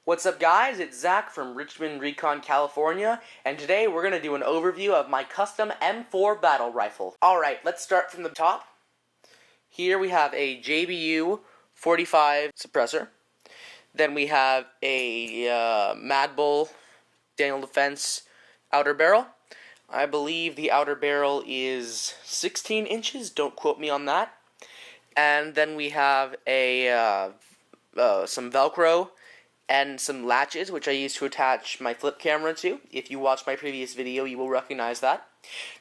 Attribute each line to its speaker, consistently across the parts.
Speaker 1: What's up, guys? It's Zach from Richmond Recon, California, and today we're going to do an overview of my custom M4 battle rifle. Alright, let's start from the top. Here we have a JBU 45 suppressor. Then we have a Mad Bull Daniel Defense outer barrel. I believe the outer barrel is 16 inches, don't quote me on that. And then we have some Velcro and some latches, which I use to attach my flip camera to. If you watched my previous video, you will recognize that.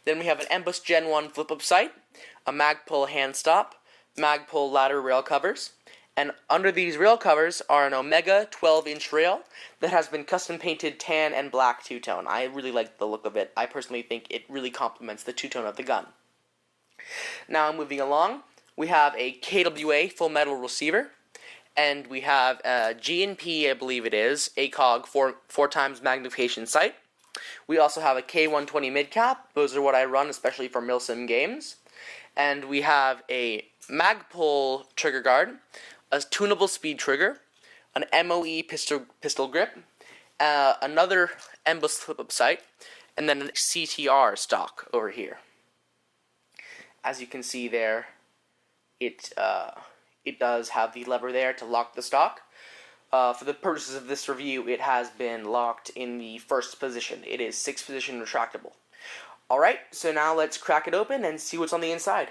Speaker 1: Then we have an Embus Gen 1 flip-up sight, a Magpul hand stop, Magpul ladder rail covers, and under these rail covers are an Omega 12-inch rail that has been custom painted tan and black two-tone. I really like the look of it. I personally think it really complements the two-tone of the gun. Now moving along, we have a KWA full metal receiver. And we have a G&P, I believe it is, ACOG 4 times magnification sight. We also have a K120 mid-cap. Those are what I run, especially for milsim games. And we have a Magpul trigger guard, a tunable speed trigger, an MOE pistol grip, another Embus flip-up sight, and then a CTR stock over here. As you can see there, it does have the lever there to lock the stock. For the purposes of this review, it has been locked in the first position. It is 6th position retractable. Alright, so now let's crack it open and see what's on the inside.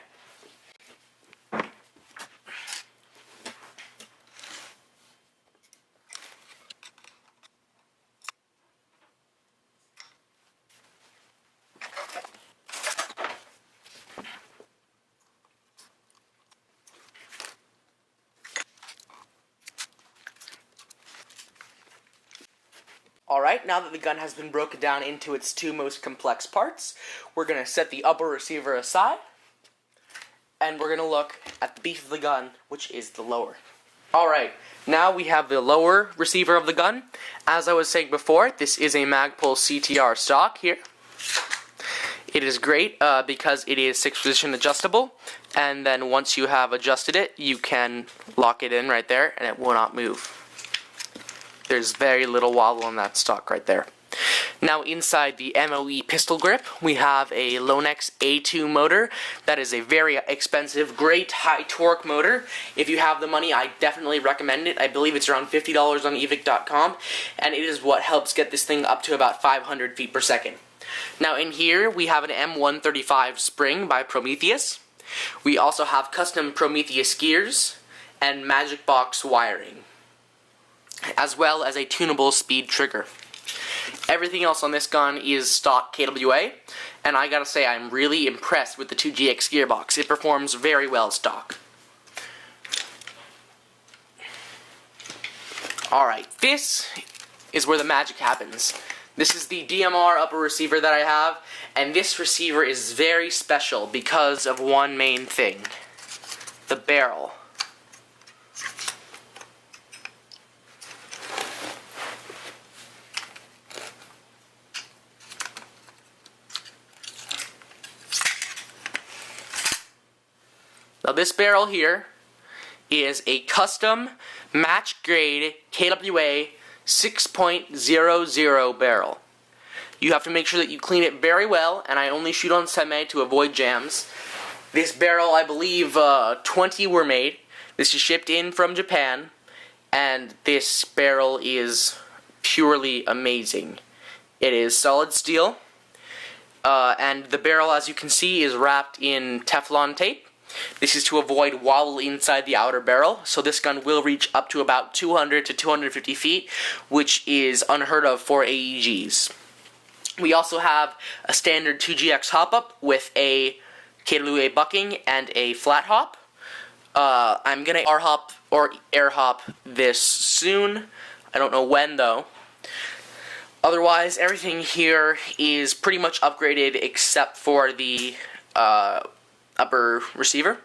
Speaker 1: Alright, now that the gun has been broken down into its 2 most complex parts, we're going to set the upper receiver aside, and we're going to look at the beef of the gun, which is the lower. Alright, now we have the lower receiver of the gun. As I was saying before, this is a Magpul CTR stock here. It is great because it is 6 position adjustable, and then once you have adjusted it, you can lock it in right there, and it will not move. There's very little wobble on that stock right there. Now inside the MOE pistol grip, we have a Lonex A2 motor. That is a very expensive, great high torque motor. If you have the money, I definitely recommend it. I believe it's around $50 on evic.com, and it is what helps get this thing up to about 500 feet per second. Now in here, we have an M135 spring by Prometheus. We also have custom Prometheus gears and Magic Box wiring, as well as a tunable speed trigger. Everything else on this gun is stock KWA, and I gotta say I'm really impressed with the 2GX gearbox. It performs very well stock. Alright, this is where the magic happens. This is the DMR upper receiver that I have, and this receiver is very special because of one main thing: the barrel. Now this barrel here is a custom match grade KWA 6.00 barrel. You have to make sure that you clean it very well, and I only shoot on semi to avoid jams. This barrel, I believe 20 were made. This is shipped in from Japan, and this barrel is purely amazing. It is solid steel, and the barrel, as you can see, is wrapped in Teflon tape. This is to avoid wobble inside the outer barrel, so this gun will reach up to about 200 to 250 feet, which is unheard of for AEGs. We also have a standard 2GX hop-up with a KWA bucking and a flat hop. I'm going to R-hop or air-hop this soon. I don't know when, though. Otherwise, everything here is pretty much upgraded except for the upper receiver.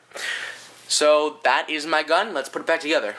Speaker 1: So that is my gun. Let's put it back together.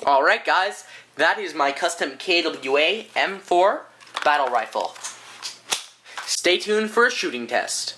Speaker 1: Alright guys, that is my custom KWA M4 battle rifle. Stay tuned for a shooting test.